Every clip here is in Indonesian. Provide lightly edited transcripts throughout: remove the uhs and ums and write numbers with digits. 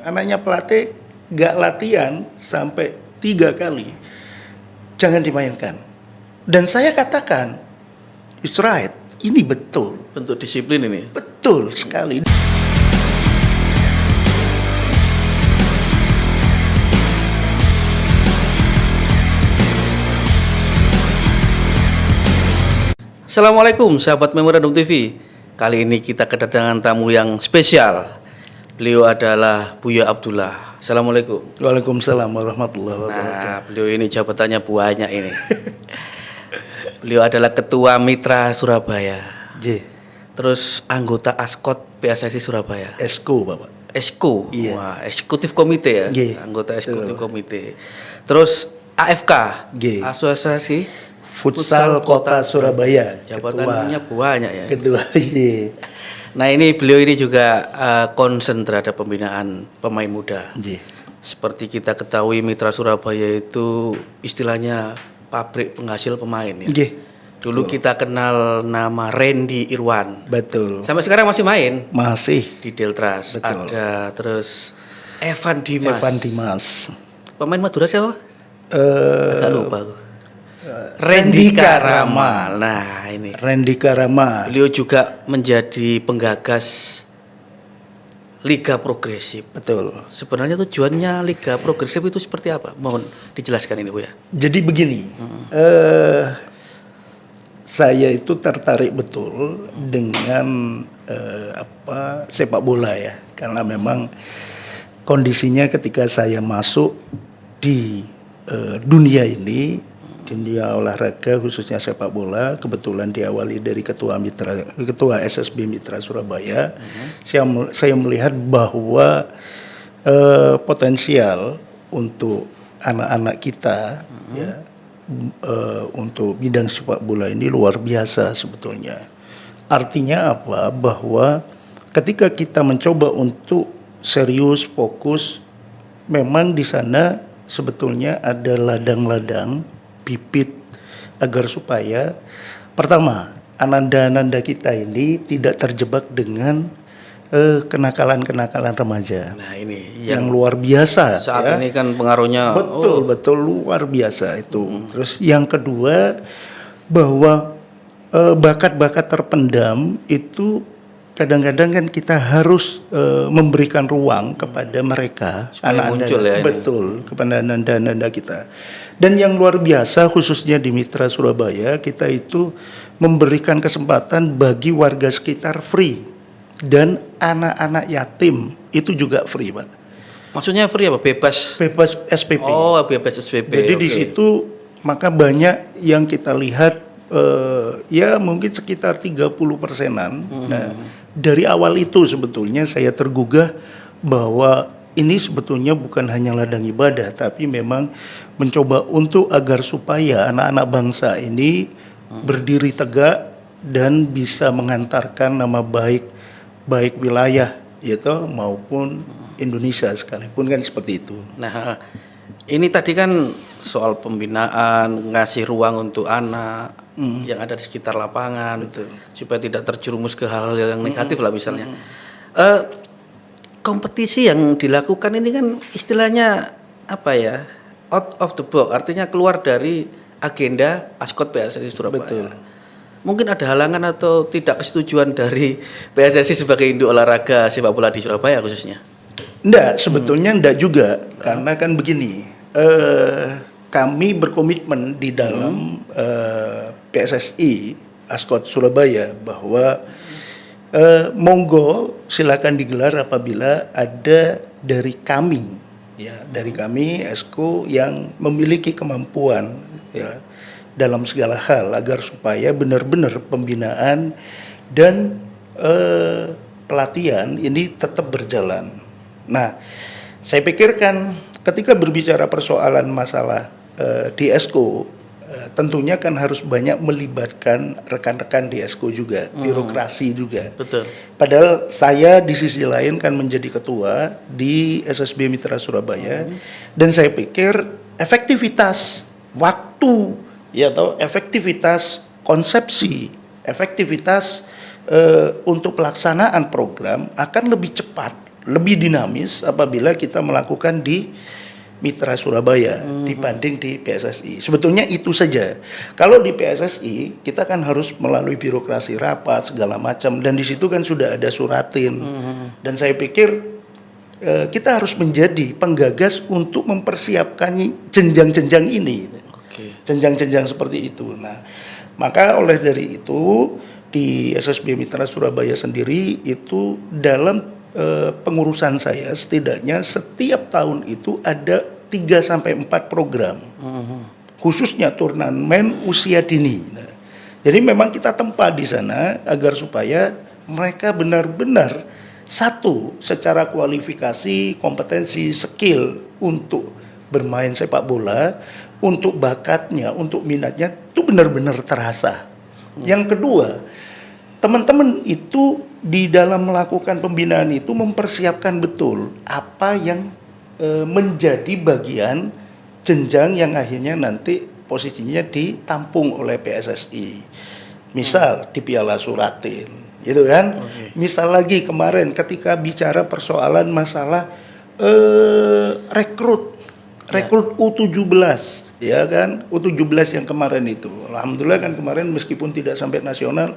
anaknya pelatih gak latihan sampai 3 kali, jangan dimainkan. Dan saya katakan, it's right, ini betul. Bentuk disiplin ini. Betul sekali. Assalamualaikum sahabat Memorandum TV. Kali ini kita kedatangan tamu yang spesial. Beliau adalah Buya Abdullah. Assalamualaikum. Waalaikumsalam warahmatullahi wabarakatuh. Nah, beliau ini jabatannya banyak ini. Beliau adalah Ketua Mitra Surabaya. J. Terus anggota Askot PSSI Surabaya. Esko, Bapak. Esko. Iya. Wah, eksekutif komite ya. Iya. Anggota eksekutif komite. Terus AFK. Iya. Asosiasi Futsal Kota Surabaya. Jabatannya banyak ya. Ketua. Iya. Nah, ini beliau ini juga concern terhadap pembinaan pemain muda. J. Seperti kita ketahui Mitra Surabaya itu istilahnya pabrik penghasil pemain ya. J. Dulu kita kenal nama Randy Irwan. Betul. Sampai sekarang masih main Masih. di Deltras. Betul. Ada terus Evan Dimas. Evan Dimas. Pemain Madura siapa? Agak lupa aku. Randy Karama. Nah, ini. Randy Karama. Beliau juga menjadi penggagas Liga Progresif. Betul. Sebenarnya tujuannya Liga Progresif itu seperti apa? Mohon dijelaskan ini, Bu ya. Jadi begini, saya itu tertarik betul dengan sepak bola ya, karena memang kondisinya ketika saya masuk di dunia ini, dunia olahraga khususnya sepak bola, kebetulan diawali dari ketua SSB Mitra Surabaya. Saya melihat bahwa potensial untuk anak-anak kita ya, untuk bidang sepak bola ini luar biasa sebetulnya. Artinya apa? Bahwa ketika kita mencoba untuk serius, fokus, memang di sana sebetulnya ada ladang-ladang bibit agar supaya pertama ananda-ananda kita ini tidak terjebak dengan kenakalan-kenakalan remaja. Nah, ini yang luar biasa saat ya. ini kan pengaruhnya Betul luar biasa itu. Terus yang kedua bahwa bakat-bakat terpendam itu kadang-kadang kan kita harus memberikan ruang kepada mereka, anak-anak ya, betul ini. Kepada anak-anak kita. Dan yang luar biasa khususnya di Mitra Surabaya, kita itu memberikan kesempatan bagi warga sekitar free dan anak-anak yatim itu juga free, Pak. Maksudnya free apa? Bebas SPP. Oh, bebas SPP. Jadi di situ maka banyak yang kita lihat ya mungkin sekitar 30%-an. Nah, dari awal itu sebetulnya saya tergugah bahwa ini sebetulnya bukan hanya ladang ibadah, tapi memang mencoba untuk agar supaya anak-anak bangsa ini berdiri tegak dan bisa mengantarkan nama baik wilayah gitu maupun Indonesia sekalipun, kan seperti itu. Nah, ini tadi kan soal pembinaan, ngasih ruang untuk anak yang ada di sekitar lapangan. Betul. Supaya tidak terjerumus ke hal-hal yang negatif lah misalnya. Kompetisi yang dilakukan ini kan istilahnya apa ya, out of the box, artinya keluar dari agenda Askot PSSI Surabaya. Betul. Mungkin ada halangan atau tidak kesetujuan dari PSSI sebagai induk olahraga sepak bola di Surabaya khususnya? Enggak, sebetulnya enggak juga, karena kan begini, kami berkomitmen di dalam PSSI Askot Surabaya bahwa monggo silakan digelar apabila ada dari kami ya, dari kami Esko yang memiliki kemampuan ya dalam segala hal agar supaya benar-benar pembinaan dan pelatihan ini tetap berjalan. Nah, saya pikirkan ketika berbicara persoalan masalah di Esko, tentunya kan harus banyak melibatkan rekan-rekan di Esko juga, birokrasi juga. Betul. Padahal saya di sisi lain kan menjadi ketua di SSB Mitra Surabaya, dan saya pikir efektivitas waktu, ya atau efektivitas konsepsi, efektivitas untuk pelaksanaan program akan lebih cepat lebih dinamis apabila kita melakukan di Mitra Surabaya dibanding di PSSI. Sebetulnya itu saja. Kalau di PSSI kita kan harus melalui birokrasi rapat segala macam, dan di situ kan sudah ada suratin. Dan saya pikir kita harus menjadi penggagas untuk mempersiapkan jenjang-jenjang ini. Jenjang-jenjang seperti itu. Nah, maka oleh dari itu di SSB Mitra Surabaya sendiri itu dalam pengurusan saya setidaknya setiap tahun itu ada 3 sampai 4 program. Khususnya turnamen usia dini. Nah, jadi memang kita tempa di sana agar supaya mereka benar-benar satu secara kualifikasi, kompetensi, skill untuk bermain sepak bola, untuk bakatnya, untuk minatnya itu benar-benar terasa. Yang kedua, teman-teman itu di dalam melakukan pembinaan itu mempersiapkan betul apa yang menjadi bagian jenjang yang akhirnya nanti posisinya ditampung oleh PSSI. Misal di Piala Suratin, gitu kan? Misal lagi kemarin ketika bicara persoalan masalah rekrut U17, ya kan, U17 yang kemarin itu, alhamdulillah kan kemarin meskipun tidak sampai nasional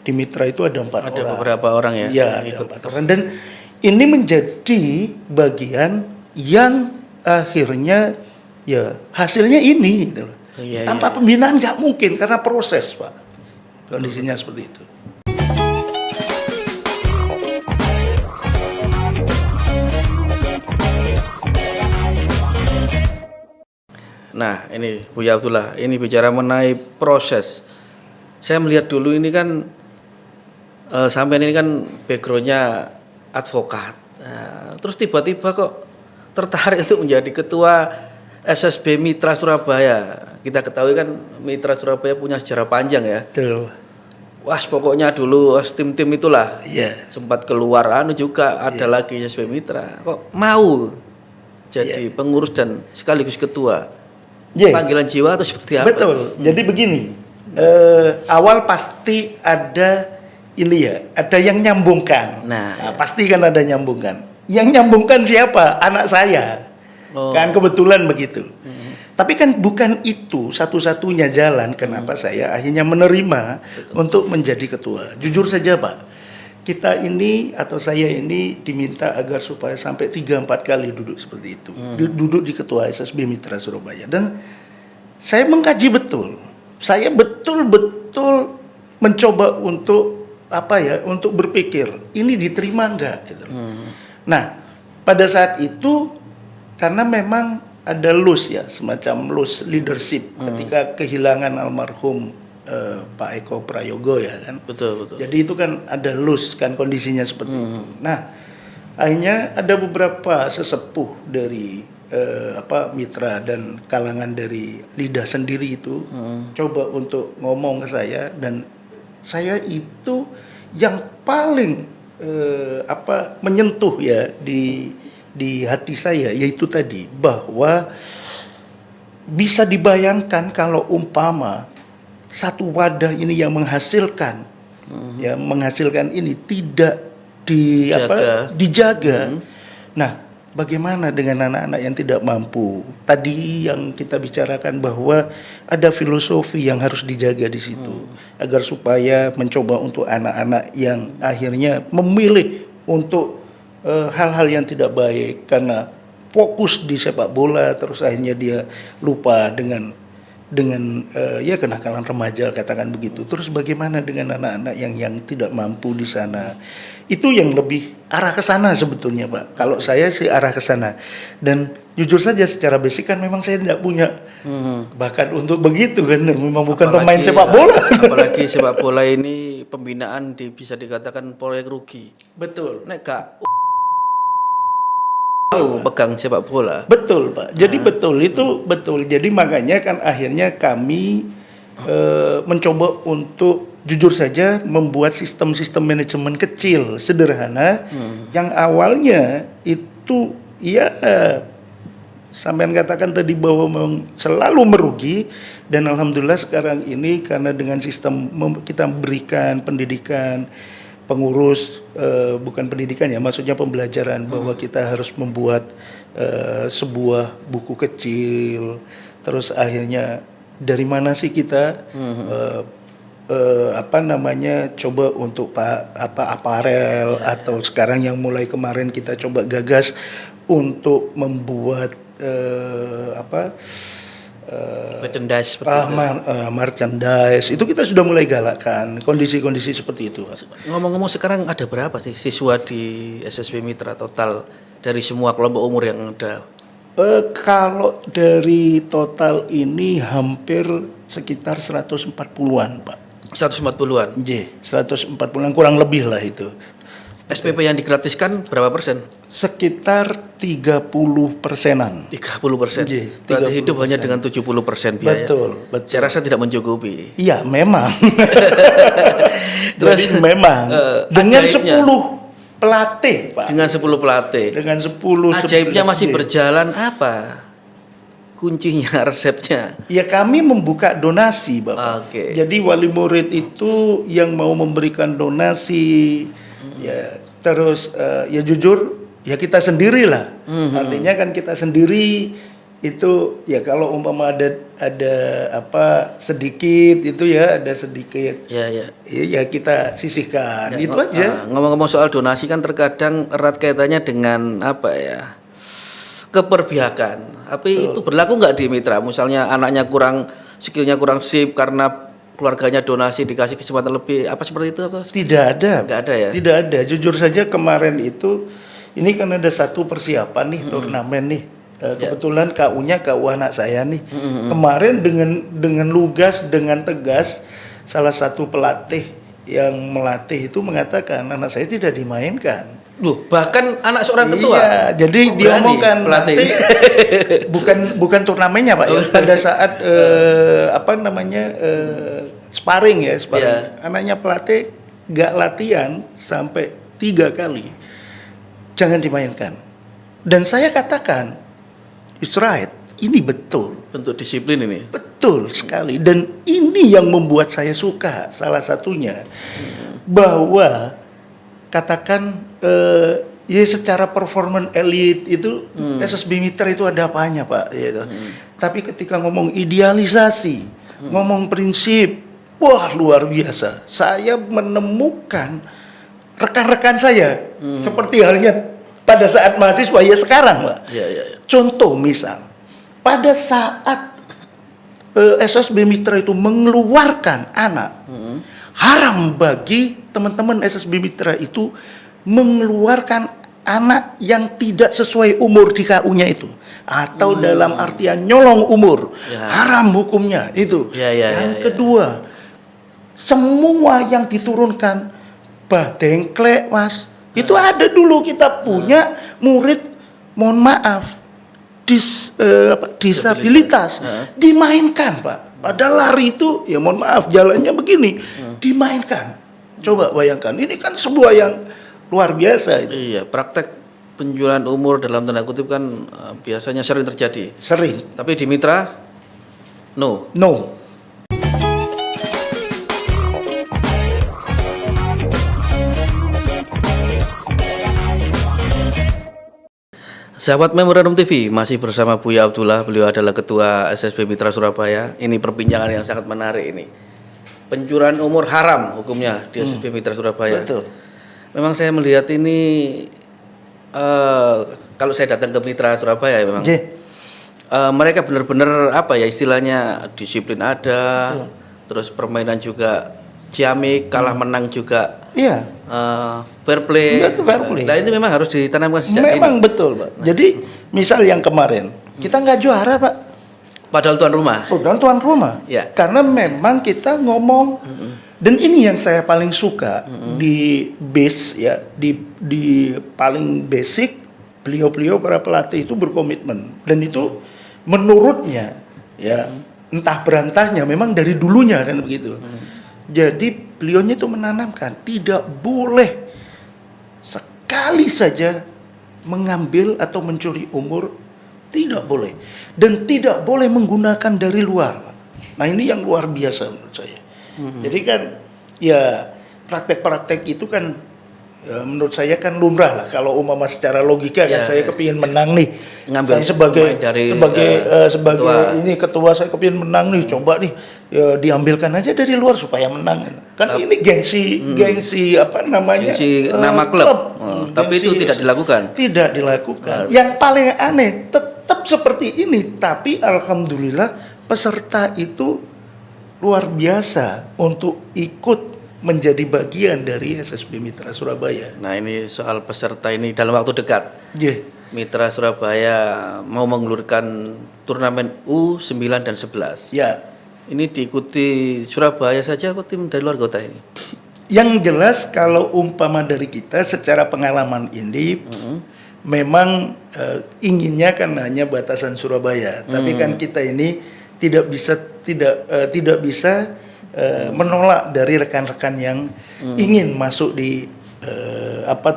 di Mitra itu ada 4 orang. Ada beberapa orang ya. Ya, ada 4 orang, dan ini menjadi bagian yang akhirnya ya hasilnya ini, gitu loh. Tanpa pembinaan nggak mungkin karena proses, Pak. Kondisinya seperti itu. Nah, ini Buya Abdullah, ini bicara mengenai proses. Saya melihat dulu ini kan sampean ini kan backgroundnya advokat. Nah, terus tiba-tiba kok tertarik untuk menjadi ketua SSB Mitra Surabaya. Kita ketahui kan Mitra Surabaya punya sejarah panjang ya. Betul. Wah, pokoknya dulu tim-tim itulah. Iya. Sempat keluar juga ada lagi SSB Mitra. Kok mau jadi pengurus dan sekaligus ketua? Panggilan jiwa atau seperti apa? Betul. Jadi begini, awal pasti ada ini ya, ada yang nyambungkan. Nah, pasti kan ada nyambungkan. Yang nyambungkan siapa? Anak saya. Kan kebetulan begitu. Tapi kan bukan itu satu-satunya jalan kenapa saya akhirnya menerima untuk menjadi ketua. Jujur saja, Pak, kita ini atau saya ini diminta agar supaya sampai 3-4 kali duduk seperti itu. Duduk di ketua SSB Mitra Surabaya, dan saya mengkaji betul. Saya betul-betul mencoba untuk untuk berpikir ini diterima enggak gitu. Nah, pada saat itu karena memang ada loss ya, semacam loss leadership ketika kehilangan almarhum Pak Eko Prayogo ya kan. Betul. Jadi itu kan ada loss kan kondisinya seperti itu. Nah, akhirnya ada beberapa sesepuh dari mitra dan kalangan dari Lidah sendiri itu coba untuk ngomong ke saya, dan saya itu yang paling menyentuh ya di hati saya, yaitu tadi bahwa bisa dibayangkan kalau umpama satu wadah ini yang menghasilkan ini tidak dijaga. Nah, bagaimana dengan anak-anak yang tidak mampu? Tadi yang kita bicarakan bahwa ada filosofi yang harus dijaga di situ agar supaya mencoba untuk anak-anak yang akhirnya memilih untuk hal-hal yang tidak baik karena fokus di sepak bola, terus akhirnya dia lupa dengan kenakalan remaja, katakan begitu. Terus bagaimana dengan anak-anak yang tidak mampu di sana? Itu yang lebih arah ke sana sebetulnya, Pak. Kalau saya sih arah ke sana. Dan jujur saja secara basic kan memang saya tidak punya bakat untuk begitu kan. Memang bukan pemain sepak bola. Apalagi sepak bola ini pembinaan bisa dikatakan proyek rugi. Betul. Nek Kak pegang sepak bola. Betul, Pak. Jadi betul. Jadi makanya kan akhirnya kami mencoba untuk jujur saja membuat sistem-sistem manajemen kecil, sederhana, yang awalnya itu sampean katakan tadi bahwa memang selalu merugi, dan alhamdulillah sekarang ini karena dengan sistem kita berikan pendidikan, pengurus bukan pendidikan ya, maksudnya pembelajaran bahwa kita harus membuat sebuah buku kecil, terus akhirnya dari mana sih kita coba untuk aparel atau sekarang yang mulai kemarin kita coba gagas untuk membuat merchandise seperti itu. Merchandise itu kita sudah mulai galakkan kondisi-kondisi seperti itu. Ngomong-ngomong sekarang ada berapa sih siswa di SSB Mitra total dari semua kelompok umur yang ada? Kalau dari total ini hampir sekitar 140-an, Pak. 140-an. 140-an kurang lebih lah itu. SPP yang digratiskan berapa persen? Sekitar 30%-an. 30%. J, Berarti hidup hanya dengan 70% biaya. Betul. Saya rasa tidak mencukupi. Iya, memang. Terus Jadi memang dengan ajaibnya. 10 pelatih, Pak. Dengan 10 pelatih. Dengan 10 Ajaibnya 11 masih J. berjalan apa? Kuncinya, resepnya. Ya kami membuka donasi, Bapak. Oke. Jadi wali murid itu yang mau memberikan donasi, ya terus ya jujur ya kita sendirilah. Artinya kan kita sendiri itu ya kalau umpama ada sedikit itu ya ada sedikit. Ya. Ya kita sisihkan. Itu aja. Ngomong-ngomong soal donasi kan terkadang erat kaitannya dengan apa ya? Keperbiakan. Tapi itu berlaku nggak di Mitra? Misalnya anaknya skillnya kurang sip karena keluarganya donasi dikasih kesempatan lebih, apa seperti itu? Atau? Tidak ada. Nggak ada ya? Tidak ada. Jujur saja kemarin itu, ini kan ada satu persiapan nih, turnamen nih. Kebetulan KU-nya KU anak saya nih. Kemarin dengan lugas, dengan tegas, salah satu pelatih yang melatih itu mengatakan anak saya tidak dimainkan. Loh, bahkan anak seorang ketua. Iya, jadi dia omongkan pelatih. nanti bukan turnamennya Pak ya. Pada saat sparring. Yeah. Anaknya pelatih gak latihan sampai 3 kali. Jangan dimainkan. Dan saya katakan, it's right. Ini betul. Bentuk disiplin ini. Betul sekali. Dan ini yang membuat saya suka salah satunya. Bahwa katakan ya secara performance elite itu SSB Mitra itu ada apanya Pak gitu. Tapi ketika ngomong idealisasi, ngomong prinsip, wah luar biasa. Saya menemukan rekan-rekan saya seperti halnya pada saat mahasiswa ya sekarang Pak. Ya. Contoh misal pada saat SSB Mitra itu mengeluarkan anak, haram bagi teman-teman SSB Mitra itu mengeluarkan anak yang tidak sesuai umur di KU-nya itu, atau dalam artian nyolong umur, haram hukumnya itu. Yang kedua, semua yang diturunkan dengklek Mas, itu ada dulu kita punya murid, mohon maaf, disabilitas, dimainkan Pak. Padahal lari itu, ya mohon maaf, jalannya begini, dimainkan. Coba bayangkan, ini kan sebuah yang luar biasa itu. Iya, praktek penjualan umur dalam tanda kutip kan biasanya sering terjadi. Sering. Tapi di Mitra, no. Sahabat Memorandum TV, masih bersama Buya Abdullah. Beliau adalah Ketua SSB Mitra Surabaya. Ini perbincangan yang sangat menarik ini. Pencurian umur haram hukumnya di SSB Mitra Surabaya. Betul. Memang saya melihat ini kalau saya datang ke Mitra Surabaya memang mereka benar-benar apa ya istilahnya disiplin ada, terus permainan juga ciamik, kalah menang juga. Iya. Fair play. Fair play. Nah ini memang harus ditanamkan sejak ini. Memang betul Pak. Jadi misal yang kemarin kita nggak juara Pak. Padahal tuan rumah. Padahal tuan rumah. Ya. Karena memang kita ngomong dan ini yang saya paling suka di base ya di paling basic beliau-beliau para pelatih itu berkomitmen dan itu menurutnya ya entah berantahnya memang dari dulunya kan begitu. Jadi beliaunya itu menanamkan tidak boleh sekali saja mengambil atau mencuri umur, tidak boleh, dan tidak boleh menggunakan dari luar. Nah ini yang luar biasa menurut saya. Jadi kan ya praktek-praktek itu kan menurut saya kan lumrah lah kalau umpama secara logika kan saya kepingin menang nih, ngambil saya sebagai ketua. ini ketua, saya kepingin menang nih, coba nih ya, diambilkan aja dari luar supaya menang kan. Ini gengsi apa namanya, gengsi nama klub. Tapi itu tidak dilakukan. Yang paling aneh tetap seperti ini, tapi alhamdulillah peserta itu luar biasa untuk ikut menjadi bagian dari SSB Mitra Surabaya. Nah, ini soal peserta ini dalam waktu dekat. Yeah. Mitra Surabaya mau menggelurkan turnamen U9 dan 11. Ya. Ini diikuti Surabaya saja atau tim dari luar kota ini? Yang jelas kalau umpama dari kita secara pengalaman ini memang inginnya kan hanya batasan Surabaya, tapi kan kita ini tidak bisa menolak dari rekan-rekan yang ingin masuk di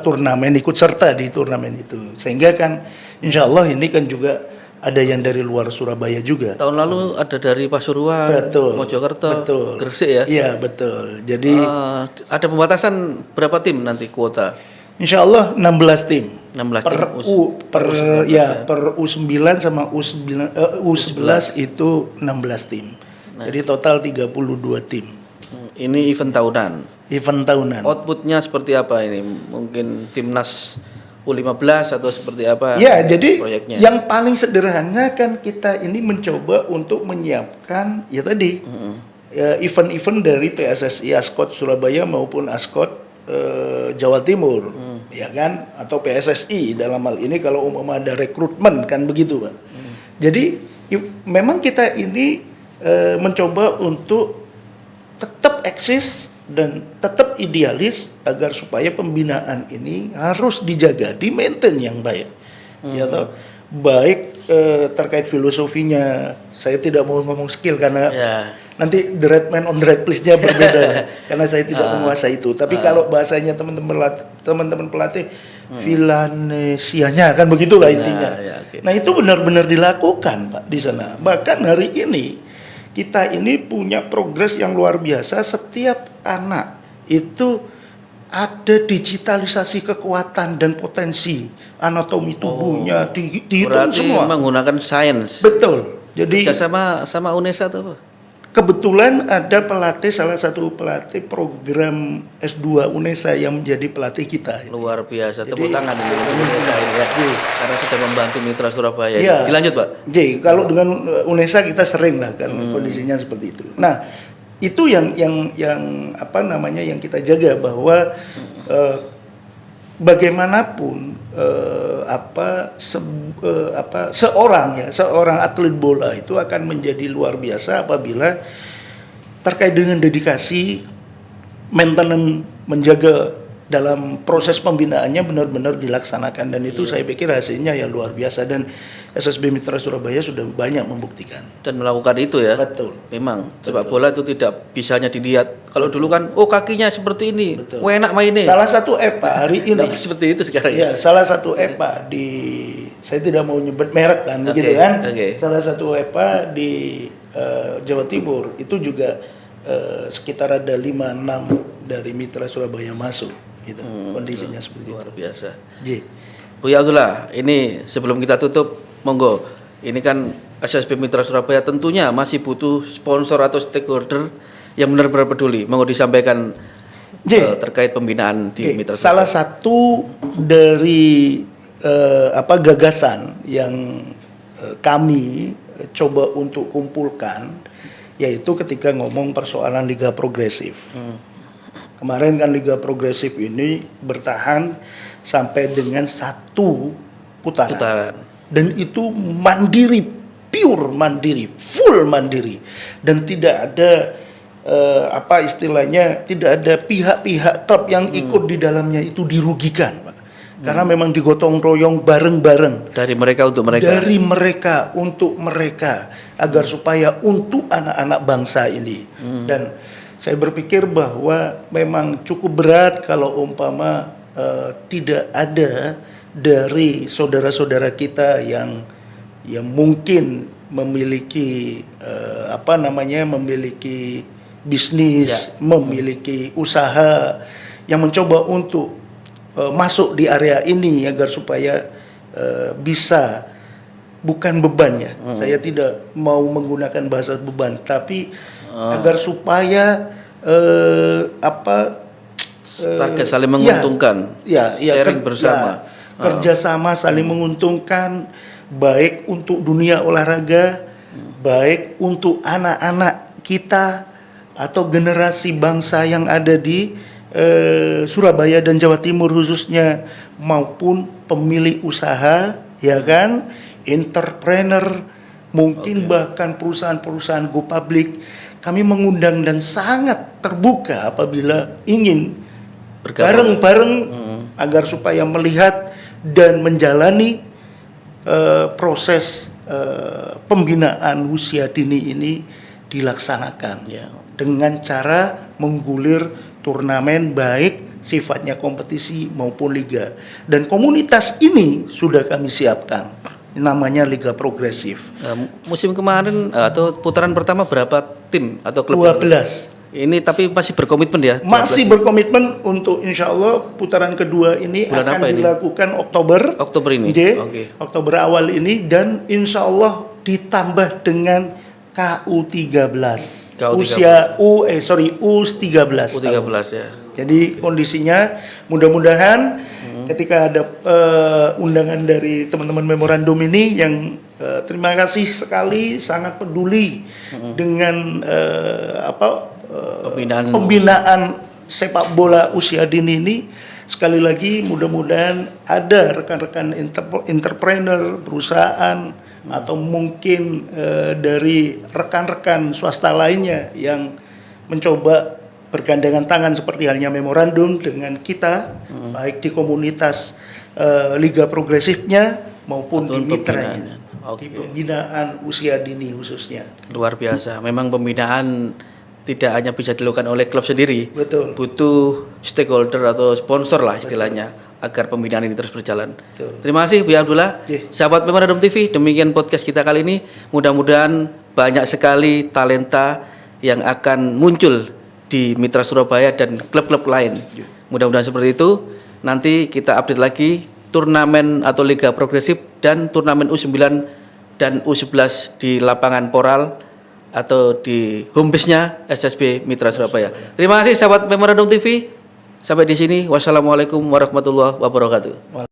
turnamen, ikut serta di turnamen itu, sehingga kan insya Allah ini kan juga ada yang dari luar Surabaya juga. Tahun lalu ada dari Pasuruan, Mojokerto, Gresik ya? Iya betul. Jadi ada pembatasan berapa tim nanti kuota? Insya Allah 16 tim. 16 per U9 sama U11 itu 16 tim. Jadi total 32 tim. Ini event tahunan. Event tahunan. Outputnya seperti apa ini? Mungkin timnas U15 atau seperti apa? Ya, jadi proyeknya? Yang paling sederhana kan kita ini mencoba untuk menyiapkan ya tadi event-event dari PSSI Ascot Surabaya maupun Ascot Jawa Timur, ya kan? Atau PSSI dalam hal ini kalau umpama ada rekrutmen kan begitu, Pak. Jadi memang kita ini mencoba untuk tetap eksis dan tetap idealis agar supaya pembinaan ini harus dijaga, di-maintain yang baik. Ya toh, baik terkait filosofinya. Saya tidak mau ngomong skill karena nanti the right man on the right place-nya berbeda karena saya tidak menguasai itu. Tapi kalau bahasanya teman-teman pelatih Vilanesianya kan begitulah intinya. Nah, itu benar-benar dilakukan, Pak, di sana. Bahkan hari ini kita ini punya progres yang luar biasa. Setiap anak itu ada digitalisasi kekuatan dan potensi anatomi tubuhnya dihitung semua. Berarti menggunakan sains. Betul. Jadi sama UNESA atau apa? Kebetulan ada salah satu pelatih program S2 UNESA yang menjadi pelatih kita. Luar biasa. Tepuk tangan ini UNESA ini ya. Karena sudah membantu Mitra Surabaya. Ya. Dilanjut, Pak. Jadi kalau dengan UNESA kita sering lah kan kondisinya seperti itu. Nah, itu yang kita jaga bahwa bagaimanapun seorang atlet bola itu akan menjadi luar biasa apabila terkait dengan dedikasi, maintenance, menjaga dalam proses pembinaannya benar-benar dilaksanakan, dan itu saya pikir hasilnya ya luar biasa, dan SSB Mitra Surabaya sudah banyak membuktikan dan melakukan itu ya. Betul. Memang sepak bola itu tidak bisanya dilihat. Kalau dulu kan kakinya seperti ini, enak mainnya. Salah satu EPA hari ini seperti itu sekarang. Ya, salah satu EPA saya tidak mau nyebut merek kan, begitu kan. Salah satu EPA di Jawa Timur itu juga sekitar ada 5-6 dari Mitra Surabaya masuk. Gitu. Kondisinya seperti luar itu. Biasa. Buya Abdullah, ini sebelum kita tutup, monggo. Ini kan SSB Mitra Surabaya tentunya masih butuh sponsor atau stakeholder yang benar-benar peduli. Monggo disampaikan terkait pembinaan di Mitra Surabaya. Salah satu dari gagasan yang kami coba untuk kumpulkan yaitu ketika ngomong persoalan Liga Progresif. Kemarin kan Liga Progresif ini bertahan sampai dengan 1 putaran. Dan itu mandiri, pure mandiri, full mandiri. Dan tidak ada tidak ada pihak-pihak klub yang ikut di dalamnya itu dirugikan, Pak. Karena memang digotong royong bareng-bareng. Dari mereka untuk mereka. Dari mereka untuk mereka, agar supaya untuk anak-anak bangsa ini. Dan saya berpikir bahwa memang cukup berat kalau umpama tidak ada dari saudara-saudara kita yang mungkin memiliki memiliki bisnis, memiliki usaha yang mencoba untuk masuk di area ini agar supaya bisa, bukan beban ya. Saya tidak mau menggunakan bahasa beban, tapi agar supaya target saling menguntungkan, sharing bersama, kerjasama saling menguntungkan, baik untuk dunia olahraga, baik untuk anak-anak kita atau generasi bangsa yang ada di Surabaya dan Jawa Timur khususnya, maupun pemilik usaha, ya kan, entrepreneur, mungkin bahkan perusahaan-perusahaan go public. Kami mengundang dan sangat terbuka apabila ingin bareng-bareng agar supaya melihat dan menjalani proses pembinaan usia dini ini dilaksanakan dengan cara menggulir turnamen baik sifatnya kompetisi maupun liga. Dan komunitas ini sudah kami siapkan, namanya Liga Progresif. Musim kemarin atau putaran pertama berapa tim atau klub? 12. Ini tapi masih berkomitmen ya? Masih berkomitmen untuk insya Allah putaran kedua ini bulan akan apa ini? dilakukan Oktober ini. Oktober awal ini, dan insya Allah ditambah dengan KU13. Usia U13. U13 ya. Jadi kondisinya mudah-mudahan ketika ada undangan dari teman-teman memorandum ini yang terima kasih sekali, sangat peduli dengan pembinaan sepak bola usia dini ini. Sekali lagi mudah-mudahan ada rekan-rekan entrepreneur, perusahaan, atau mungkin dari rekan-rekan swasta lainnya yang mencoba bergandengan tangan seperti halnya memorandum dengan kita, baik di komunitas Liga Progresifnya maupun di mitranya, di pembinaan usia dini khususnya. Luar biasa, memang pembinaan tidak hanya bisa dilakukan oleh klub sendiri. Betul. Butuh stakeholder atau sponsor lah istilahnya, agar pembinaan ini terus berjalan. Betul. Terima kasih Buya Abdullah. Sahabat Memorandum TV, demikian podcast kita kali ini. Mudah-mudahan banyak sekali talenta yang akan muncul di Mitra Surabaya dan klub-klub lain. Mudah-mudahan seperti itu. Nanti kita update lagi turnamen atau Liga Progresif dan turnamen U9 dan U11 di lapangan Poral atau di home base-nya SSB Mitra Surabaya. Terima kasih sahabat Memorandum TV. Sampai di sini. Wassalamualaikum warahmatullahi wabarakatuh.